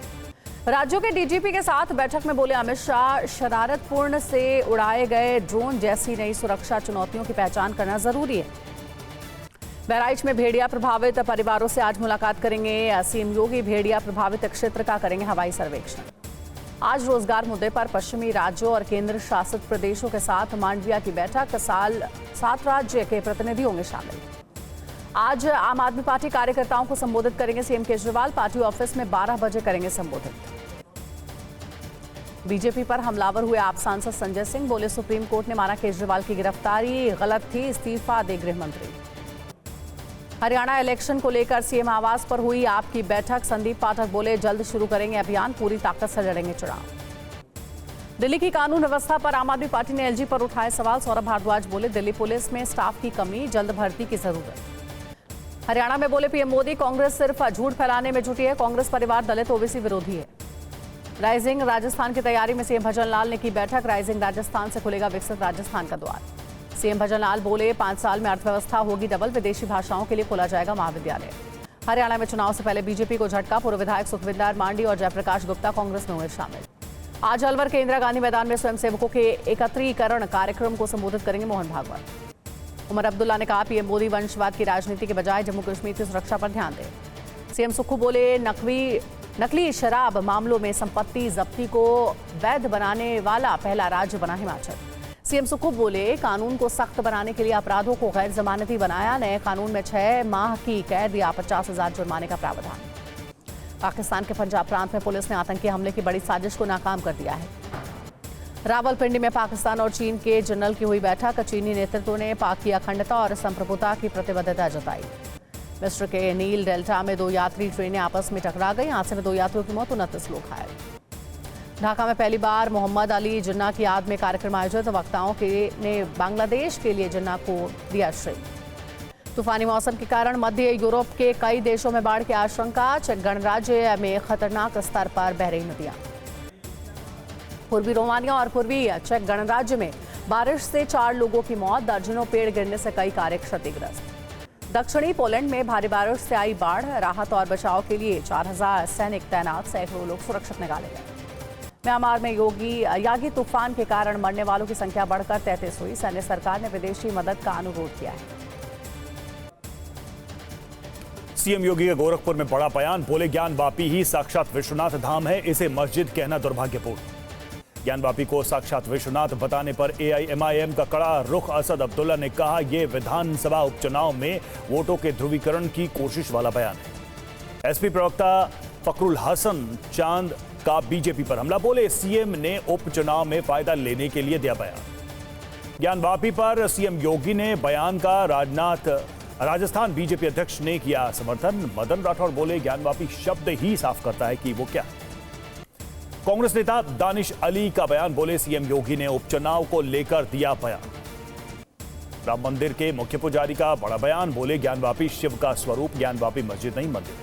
Speaker 3: राज्यों के डीजीपी के साथ बैठक में बोले अमित शाह, शरारतपूर्ण से उड़ाए गए ड्रोन जैसी नई सुरक्षा चुनौतियों की पहचान करना जरूरी है। बहराइच में भेड़िया प्रभावित परिवारों से आज मुलाकात करेंगे सीएम योगी। भेड़िया प्रभावित क्षेत्र का करेंगे हवाई सर्वेक्षण। आज रोजगार मुद्दे पर पश्चिमी राज्यों और केंद्र शासित प्रदेशों के साथ मांडविया की बैठक, 7 राज्य के प्रतिनिधि होंगे शामिल। आज आम आदमी पार्टी कार्यकर्ताओं को संबोधित करेंगे सीएम केजरीवाल, पार्टी ऑफिस में 12 बजे करेंगे संबोधित। बीजेपी पर हमलावर हुए आप सांसद संजय सिंह, बोले सुप्रीम कोर्ट ने माना केजरीवाल की गिरफ्तारी गलत थी, इस्तीफा दे गृह मंत्री। हरियाणा इलेक्शन को लेकर सीएम आवास पर हुई आपकी बैठक, संदीप पाठक बोले जल्द शुरू करेंगे अभियान, पूरी ताकत से लड़ेंगे चुनाव। दिल्ली की कानून व्यवस्था पर आम आदमी पार्टी ने एलजी पर उठाए सवाल, सौरभ भारद्वाज बोले दिल्ली पुलिस में स्टाफ की कमी, जल्द भर्ती की जरूरत। हरियाणा में बोले पीएम मोदी, कांग्रेस सिर्फ झूठ फैलाने में जुटी है, कांग्रेस परिवार दलित ओबीसी विरोधी है। राइजिंग राजस्थान की तैयारी में सीएम भजन लाल ने की बैठक, राइजिंग राजस्थान से खुलेगा विकसित राजस्थान का द्वार। सीएम भजन लाल बोले 5 साल में अर्थव्यवस्था होगी डबल, विदेशी भाषाओं के लिए खोला जाएगा महाविद्यालय। हरियाणा में चुनाव से पहले बीजेपी को झटका, पूर्व विधायक सुखविंदर मांडी और जयप्रकाश गुप्ता कांग्रेस में हुए शामिल। आज अलवर के इंदिरा गांधी मैदान में स्वयंसेवकों के एकत्रीकरण कार्यक्रम को संबोधित करेंगे मोहन भागवत। उमर अब्दुल्ला ने कहा पीएम मोदी वंशवाद की राजनीति के बजाय जम्मू कश्मीर की सुरक्षा पर ध्यान दें। सीएम सुक्खू बोले नकली शराब मामलों में संपत्ति जब्ती को वैध बनाने वाला पहला राज्य बना हिमाचल। सीएम सुक्खू बोले कानून को सख्त बनाने के लिए अपराधों को गैर जमानती बनाया, नए कानून में 6 माह की कैद या 50,000 जुर्माने का प्रावधान। पाकिस्तान के पंजाब प्रांत में पुलिस ने आतंकी हमले की बड़ी साजिश को नाकाम कर दिया है। रावलपिंडी में पाकिस्तान और चीन के जनरल की हुई बैठक, चीनी नेतृत्व ने पाक की अखंडता और संप्रभुता की प्रतिबद्धता जताई। मिस्र के नील डेल्टा में 2 यात्री ट्रेनें आपस में टकरा गई, हादसे में 2 यात्रियों की मौत, 29 लोग घायल। ढाका में पहली बार मोहम्मद अली जिन्ना की याद में कार्यक्रम आयोजित, वक्ताओं ने बांग्लादेश के लिए जिन्ना को दिया श्रेय। तूफानी मौसम के कारण मध्य यूरोप के कई देशों में बाढ़ की आशंका, चेक गणराज्य में खतरनाक स्तर पर बह रही नदियां। पूर्वी रोमानिया और पूर्वी चेक गणराज्य में बारिश से 4 लोगों की मौत, दर्जनों पेड़ गिरने से कई कार्य क्षतिग्रस्त। दक्षिणी पोलैंड में भारी बारिश से आई बाढ़, राहत और बचाव के लिए 4000 सैनिक तैनात, सैकड़ों लोग सुरक्षित निकाले गए। म्यांमार में यागी तूफान के कारण मरने वालों की संख्या बढ़कर 33 हुई। सैन्य सरकार ने विदेशी मदद का अनुरोध किया है।
Speaker 1: सीएम योगी का गोरखपुर में बड़ा बयान, बोले ज्ञानवापी ही साक्षात विश्वनाथ धाम है, इसे मस्जिद कहना दुर्भाग्यपूर्ण। ज्ञानवापी को साक्षात विश्वनाथ बताने पर एआईएमआईएम का कड़ा रुख। असद अब्दुल्ला ने कहा, यह विधानसभा उपचुनाव में वोटों के ध्रुवीकरण की कोशिश वाला बयान है। एसपी प्रवक्ता फखरुल हसन चांद का बीजेपी पर हमला, बोले सीएम ने उपचुनाव में फायदा लेने के लिए दिया बयान। ज्ञानवापी पर सीएम योगी ने बयान का राजस्थान बीजेपी अध्यक्ष ने किया समर्थन। मदन राठौड़ बोले, ज्ञानवापी शब्द ही साफ करता है कि वो क्या है। कांग्रेस नेता दानिश अली का बयान, बोले सीएम योगी ने उपचुनाव को लेकर दिया बयान। राम मंदिर के मुख्य पुजारी का बड़ा बयान, बोले ज्ञानवापी शिव का स्वरूप, ज्ञानवापी मस्जिद नहीं मंदिर।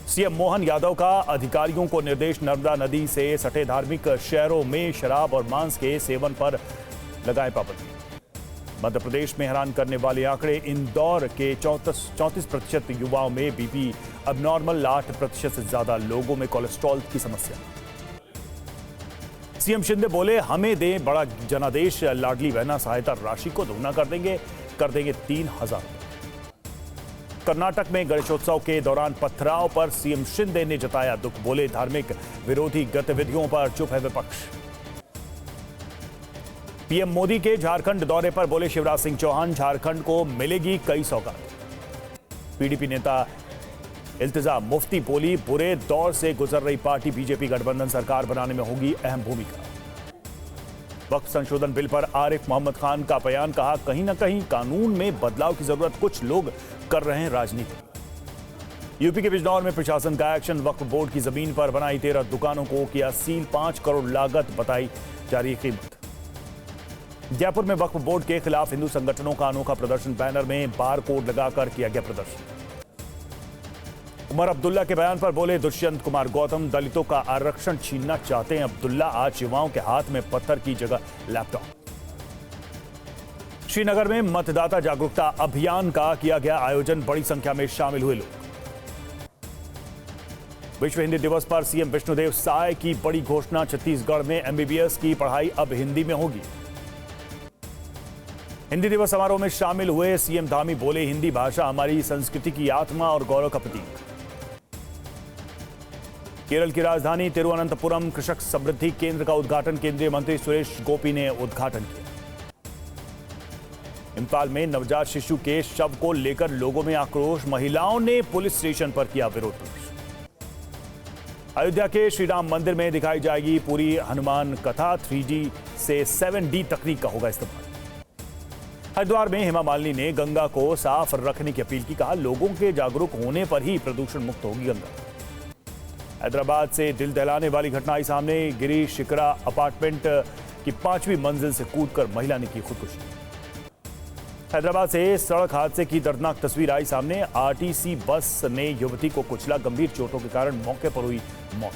Speaker 1: सीएम मोहन यादव का अधिकारियों को निर्देश, नर्मदा नदी से सटे धार्मिक शहरों में शराब और मांस के सेवन पर लगाए पाबंदी। मध्य प्रदेश में हैरान करने वाले आंकड़े, इंदौर के 34% युवाओं में बीपी अबनॉर्मल, 8% से ज्यादा लोगों में कोलेस्ट्रॉल की समस्या। सीएम शिंदे बोले, हमें दें बड़ा जनादेश, लाडली बहना सहायता राशि को दोगुना कर देंगे 3000। कर्नाटक में गणेशोत्सव के दौरान पथराव पर सीएम शिंदे ने जताया दुख, बोले धार्मिक विरोधी गतिविधियों पर चुप है विपक्ष। पीएम मोदी के झारखंड दौरे पर बोले शिवराज सिंह चौहान, झारखंड को मिलेगी कई सौगात। पीडीपी नेता इल्तिजा मुफ्ती बोली, बुरे दौर से गुजर रही पार्टी बीजेपी गठबंधन सरकार बनाने में होगी अहम भूमिका। वक्फ संशोधन बिल पर आरिफ मोहम्मद खान का बयान, कहा कहीं ना कहीं कानून में बदलाव की जरूरत, कुछ लोग कर रहे हैं राजनीति। यूपी के बिजनौर में प्रशासन का एक्शन, वक्फ बोर्ड की जमीन पर बनाई 13 दुकानों को किया सील, 5 करोड़ लागत बताई जा रही कीमत। जयपुर में वक्फ बोर्ड के खिलाफ हिंदू संगठनों का अनोखा प्रदर्शन, बैनर में बार कोड लगाकर किया गया प्रदर्शन। उमर अब्दुल्ला के बयान पर बोले दुष्यंत कुमार गौतम, दलितों का आरक्षण छीनना चाहते हैं अब्दुल्ला, आज युवाओं के हाथ में पत्थर की जगह लैपटॉप। श्रीनगर में मतदाता जागरूकता अभियान का किया गया आयोजन, बड़ी संख्या में शामिल हुए लोग। विश्व हिंदी दिवस पर सीएम विष्णुदेव साय की बड़ी घोषणा, छत्तीसगढ़ में एमबीबीएस की पढ़ाई अब हिंदी में होगी। हिंदी दिवस समारोह में शामिल हुए सीएम धामी, बोले हिंदी भाषा हमारी संस्कृति की आत्मा और गौरव का प्रतीक। केरल की राजधानी तिरुवनंतपुरम कृषक समृद्धि केंद्र का उद्घाटन केंद्रीय मंत्री सुरेश गोपी ने उद्घाटन किया। इम्फाल में नवजात शिशु के शव को लेकर लोगों में आक्रोश, महिलाओं ने पुलिस स्टेशन पर किया विरोध प्रदर्शन। अयोध्या के श्री राम मंदिर में दिखाई जाएगी पूरी हनुमान कथा, 3D से 7D तकनीक का होगा इस्तेमाल। हरिद्वार में हेमा मालिनी ने गंगा को साफ रखने की अपील की, कहा लोगों के जागरूक होने पर ही प्रदूषण मुक्त होगी गंगा। हैदराबाद से दिल दहलाने वाली घटना आई सामने, गिरी शिकरा अपार्टमेंट की 5वीं मंजिल से कूदकर महिला ने की खुदकुशी। हैदराबाद से सड़क हादसे की दर्दनाक तस्वीर आई सामने, आरटीसी बस ने युवती को कुचला, गंभीर चोटों के कारण मौके पर हुई मौत।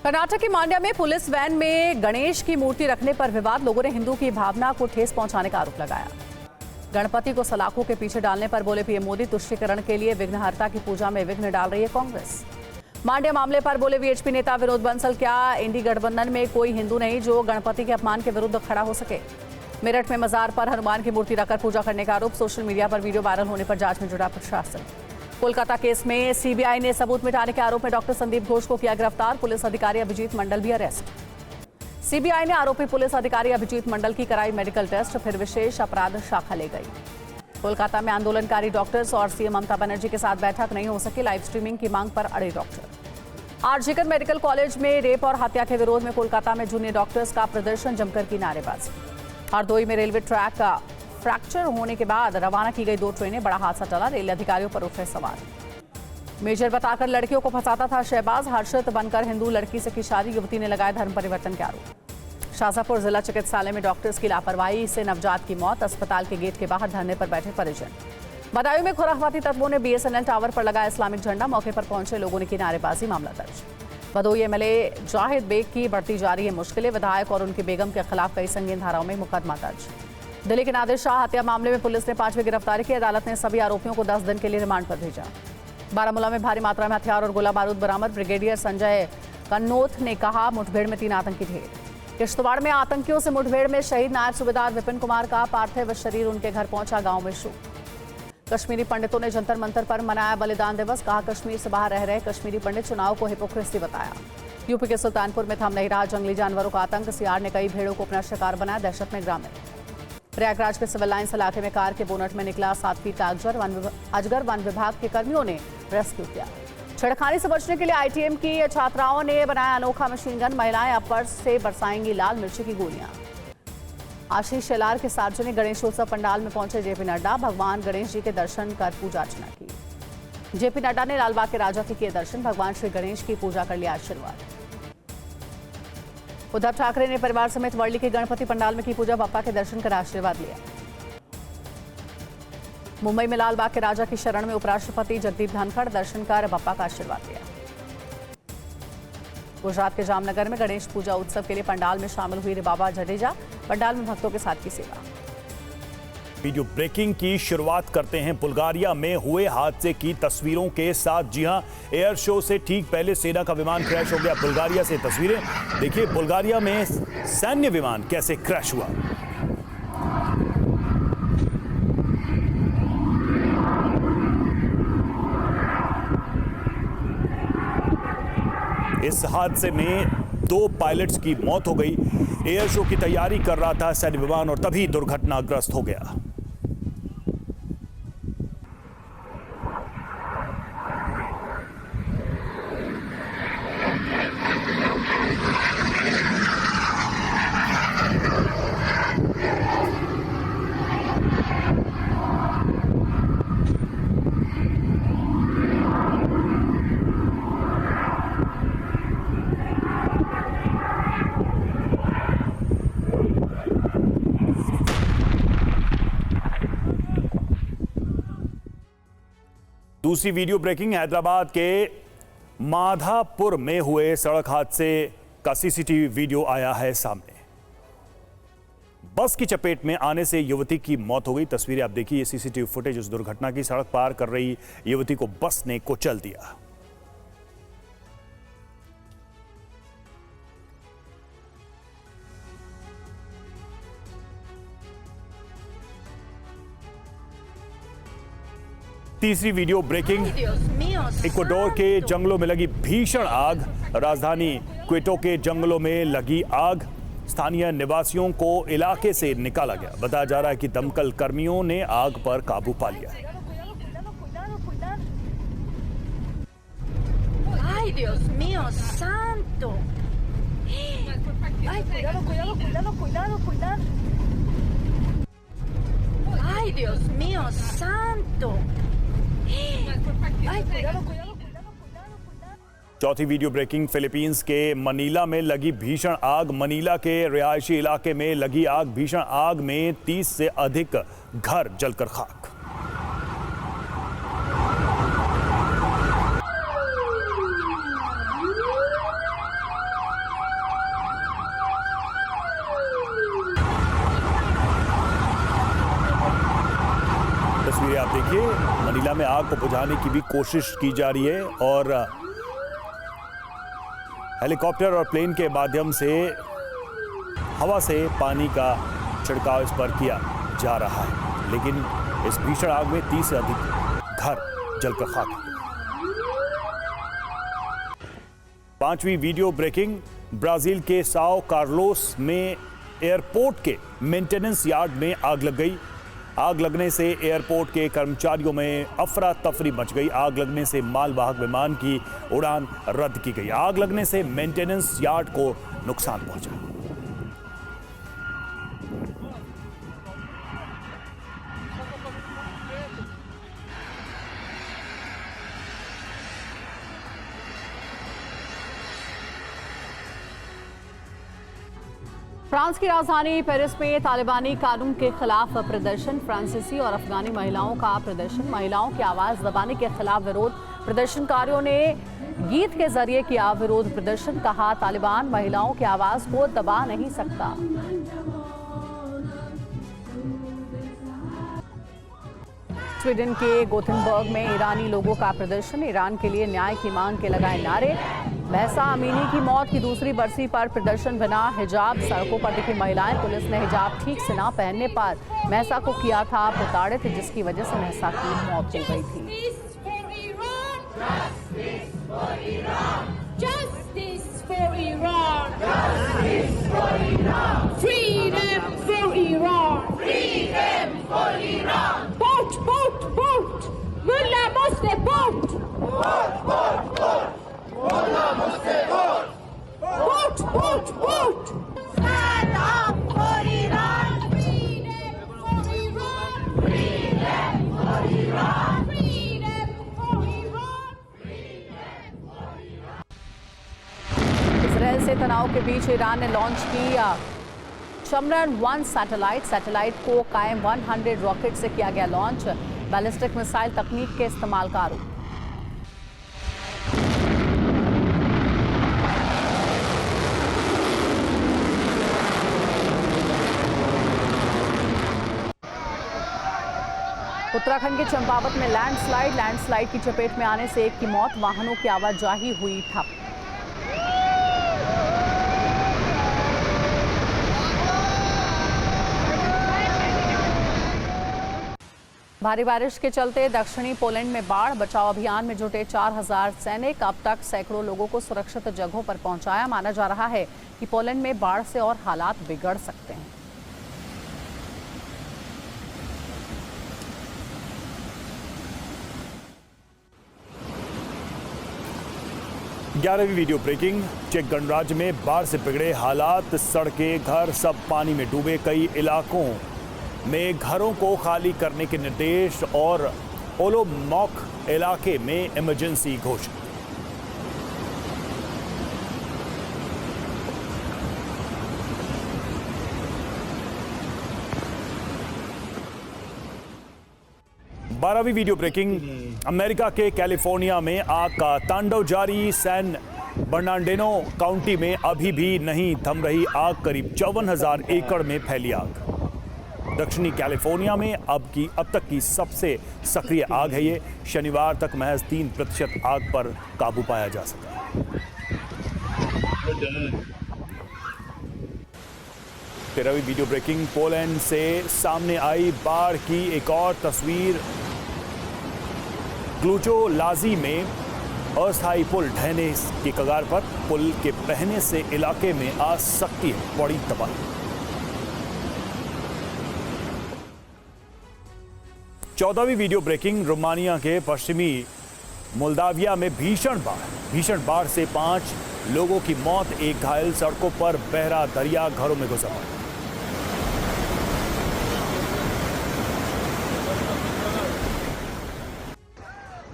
Speaker 3: कर्नाटक के मांड्या में पुलिस वैन में गणेश की मूर्ति रखने पर विवाद, लोगों ने हिंदू की भावना को ठेस पहुंचाने का आरोप लगाया। गणपति को सलाखों के पीछे डालने पर बोले पीएम मोदी, तुष्टीकरण के लिए विघ्नहर्ता की पूजा में विघ्न डाल रही है कांग्रेस। मांड्या मामले पर बोले वीएचपी नेता विनोद बंसल, क्या इंडी गठबंधन में कोई हिंदू नहीं जो गणपति के अपमान के विरुद्ध खड़ा हो सके। मेरठ में मजार पर हनुमान की मूर्ति रखकर पूजा करने का आरोप, सोशल मीडिया पर वीडियो वायरल होने पर जांच में जुटा प्रशासन। कोलकाता केस में सीबीआई ने सबूत मिटाने के आरोप में डॉक्टर संदीप घोष को किया गिरफ्तार, पुलिस अधिकारी अभिजीत मंडल भी अरेस्ट। सीबीआई ने आरोपी पुलिस अधिकारी अभिजीत मंडल की कराई मेडिकल टेस्ट, फिर विशेष अपराध शाखा ले गई। कोलकाता में आंदोलनकारी डॉक्टर्स और सीएम ममता बनर्जी के साथ बैठक नहीं हो सकी, लाइव स्ट्रीमिंग की मांग पर अड़े डॉक्टर। आरजीकर मेडिकल कॉलेज में रेप और हत्या के विरोध में कोलकाता में जूनियर डॉक्टर्स का प्रदर्शन, जमकर की नारेबाजी। हरदोई में रेलवे ट्रैक का फ्रैक्चर होने के बाद रवाना की गई 2 ट्रेनें, बड़ा हादसा टला, रेल अधिकारियों पर उठे सवाल। मेजर बताकर लड़कियों को फंसाता था शहबाज, हर्षित बनकर हिंदू लड़की से की शादी, युवती ने लगाए धर्म परिवर्तन के आरोप। शाजापुर जिला चिकित्सालय में डॉक्टर्स की लापरवाही से नवजात की मौत, अस्पताल के गेट के बाहर धरने पर बैठे परिजन। बदायूं में खुराफाती तत्वों ने बीएसएनएल टावर पर लगाया इस्लामिक झंडा, मौके पर पहुंचे लोगों ने की नारेबाजी, मामला दर्ज। भदोई एमएलए जाहिद बेग की बढ़ती जा रही है मुश्किलें, विधायक और उनकी बेगम के खिलाफ कई संगीन धाराओं में मुकदमा दर्ज। दिल्ली के नादिर शाह हत्या मामले में पुलिस ने 5वीं गिरफ्तारी की। अदालत ने सभी आरोपियों को 10 दिन के लिए रिमांड पर भेजा। बारामूला में भारी मात्रा में हथियार और गोला बारूद बरामद। ब्रिगेडियर संजय कन्नौत ने कहा, मुठभेड़ में 3 आतंकी ढेर। किश्तवाड़ में आतंकियों से मुठभेड़ में शहीद नायब सूबेदार विपिन कुमार का पार्थिव शरीर उनके घर पहुंचा। गांव में शोक। कश्मीरी पंडितों ने जंतर मंतर पर मनाया बलिदान दिवस। कहा, कश्मीर से बाहर रह रहे कश्मीरी पंडित चुनाव को हिपोक्रेसी बताया। यूपी के सुल्तानपुर में थम नहीं रहा जंगली जानवरों का आतंक। सीआर ने कई भेड़ों को अपना शिकार बनाया। दहशत में ग्रामीण। प्रयागराज के सिविल लाइंस इलाके में कार के बोनट में निकला 7 फीट का अजगर। वन विभाग के कर्मियों ने रेस्क्यू किया। छेड़खानी से बचने के लिए आईटीएम की छात्राओं ने बनाया अनोखा मशीन गन। महिलाएं अपर से बरसाएंगी लाल मिर्ची की गोलियां। आशीष शेलार के सार्वजनिक गणेशोत्सव पंडाल में पहुंचे जेपी नड्डा। भगवान गणेश जी के दर्शन कर पूजा अर्चना की। जेपी नड्डा ने लालबाग के राजा के किए दर्शन। भगवान श्री गणेश की पूजा कर लिया आशीर्वाद। उद्धव ठाकरे ने परिवार समेत वर्ली के गणपति पंडाल में की पूजा। बप्पा के दर्शन कर आशीर्वाद लिया। मुंबई में लालबाग के राजा की शरण में उपराष्ट्रपति जगदीप धनखड़। दर्शन कर बप्पा का आशीर्वाद लिया। गुजरात के जामनगर में गणेश पूजा उत्सव के लिए पंडाल में शामिल हुई रिबाबा जडेजा। पंडाल में भक्तों के साथ की सेवा।
Speaker 1: वीडियो ब्रेकिंग की शुरुआत करते हैं बुल्गारिया में हुए हादसे की तस्वीरों के साथ। जी हां, एयर शो से ठीक पहले सेना का विमान क्रैश हो गया। बुल्गारिया से तस्वीरें देखिए, बुल्गारिया में सैन्य विमान कैसे क्रैश हुआ। इस हादसे में 2 पायलट्स की मौत हो गई। एयर शो की तैयारी कर रहा था सैन्य विमान और तभी दुर्घटनाग्रस्त हो गया। दूसरी वीडियो ब्रेकिंग, हैदराबाद के माधापुर में हुए सड़क हादसे का सीसीटीवी वीडियो आया है सामने। बस की चपेट में आने से युवती की मौत हो गई। तस्वीरें आप देखिए, ये सीसीटीवी फुटेज उस दुर्घटना की। सड़क पार कर रही युवती को बस ने कुचल दिया। तीसरी वीडियो ब्रेकिंग, इक्वाडोर के जंगलों में लगी भीषण आग। राजधानी क्वेटो के जंगलों में लगी आग। स्थानीय निवासियों को इलाके से निकाला गया। बताया जा रहा है कि दमकल कर्मियों ने आग पर काबू पा लिया।
Speaker 17: Ay, Dios mío, santo. Ay, cuidado, cuidado, cuidado, cuidado, cuidado. Ay, Dios mío, santo. Ay, cuidado, cuidado.
Speaker 1: चौथी वीडियो ब्रेकिंग, फिलीपींस के मनीला में लगी भीषण आग। मनीला के रिहायशी इलाके में लगी आग। भीषण आग में 30 से अधिक घर जलकर खाक। तस्वीरें आप देखिए, मनीला में आग को बुझाने की भी कोशिश की जा रही है और हेलीकॉप्टर और प्लेन के माध्यम से हवा से पानी का छिड़काव इस पर किया जा रहा है, लेकिन इस भीषण आग में 30 से अधिक घर जलकर खाक हो गए। पांचवी वीडियो ब्रेकिंग, ब्राजील के साओ कार्लोस में एयरपोर्ट के मेंटेनेंस यार्ड में आग लग गई। आग लगने से एयरपोर्ट के कर्मचारियों में अफरा तफरी मच गई। आग लगने से मालवाहक विमान की उड़ान रद्द की गई। आग लगने से मेंटेनेंस यार्ड को नुकसान पहुंचा।
Speaker 3: फ्रांस की राजधानी पेरिस में तालिबानी कानून के खिलाफ प्रदर्शन। फ्रांसीसी और अफगानी महिलाओं का प्रदर्शन। महिलाओं की आवाज दबाने के खिलाफ विरोध। प्रदर्शनकारियों ने गीत के जरिए किया विरोध प्रदर्शन। कहा, तालिबान महिलाओं की आवाज को दबा नहीं सकता। स्वीडन के गोथेनबर्ग में ईरानी लोगों का प्रदर्शन, ईरान के लिए न्याय की मांग के लगाए नारे। महसा अमीनी की मौत की दूसरी बरसी पर प्रदर्शन बना हिजाब, सड़कों पर दिखी महिलाएं। पुलिस ने हिजाब ठीक से ना पहनने पर महसा को किया था प्रताड़ित, जिसकी वजह से महसा की मौत हो गई थी।
Speaker 17: Justice for Iran! Justice for Iran! Freedom for Iran! Freedom for Iran! Bort, bort, bort! Mullah måste bort! Bort, bort, bort! Mullah måste bort! Bort, bort, bort! Stand up for Iran! Freedom for Iran! Freedom for Iran! Freedom for Iran!
Speaker 3: Israel से तनाव के बीच Iran ने launch की Chandrayaan one satellite को कायम 100 rocket से किया गया लॉन्च। बैलिस्टिक मिसाइल तकनीक के इस्तेमाल का आरोप। उत्तराखंड के चंपावत में लैंडस्लाइड की चपेट में आने से एक की मौत, वाहनों की आवाजाही हुई ठप। भारी बारिश के चलते दक्षिणी पोलैंड में बाढ़, बचाव अभियान में जुटे 4000 सैनिक। अब तक सैकड़ों लोगों को सुरक्षित जगहों पर पहुंचाया। माना जा रहा है कि पोलैंड में बाढ़ से और हालात बिगड़ सकते हैं।
Speaker 1: 11वीं वीडियो ब्रेकिंग। चेक गणराज्य में बाढ़ से बिगड़े हालात, सड़कें, घर सब पानी में डूबे। कई इलाकों में घरों को खाली करने के निर्देश और ओलोमॉक इलाके में इमरजेंसी घोषित। बारहवीं वीडियो ब्रेकिंग। अमेरिका के कैलिफोर्निया में आग का तांडव जारी। सैन बर्नार्डिनो काउंटी में अभी भी नहीं थम रही आग। करीब 54,000 एकड़ में फैली आग। दक्षिणी कैलिफोर्निया में अब तक की सबसे सक्रिय आग है ये। शनिवार तक महज 3% आग पर काबू पाया जा सका। 13वीं वीडियो ब्रेकिंग। पोलैंड से सामने आई बाढ़ की एक और तस्वीर। ग्लुचोलाजी में अस्थायी पुल ढहने की कगार पर। पुल के बहने से इलाके में आ सकती है बड़ी तबाही। 14वीं वीडियो ब्रेकिंग। रोमानिया के पश्चिमी मोल्दाविया में भीषण बाढ़ से 5 लोगों की मौत, एक घायल। सड़कों पर बहरा दरिया, घरों में घुसा।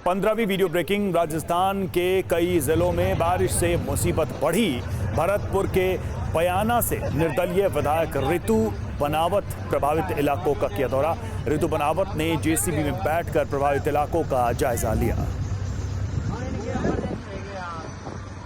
Speaker 1: 15वीं वीडियो ब्रेकिंग। राजस्थान के कई जिलों में बारिश से मुसीबत बढ़ी। भरतपुर के पयाना से निर्दलीय विधायक रितु बनावत प्रभावित इलाकों का किया दौरा। रितु बनावत ने जेसीबी में बैठकर प्रभावित इलाकों का जायजा लिया।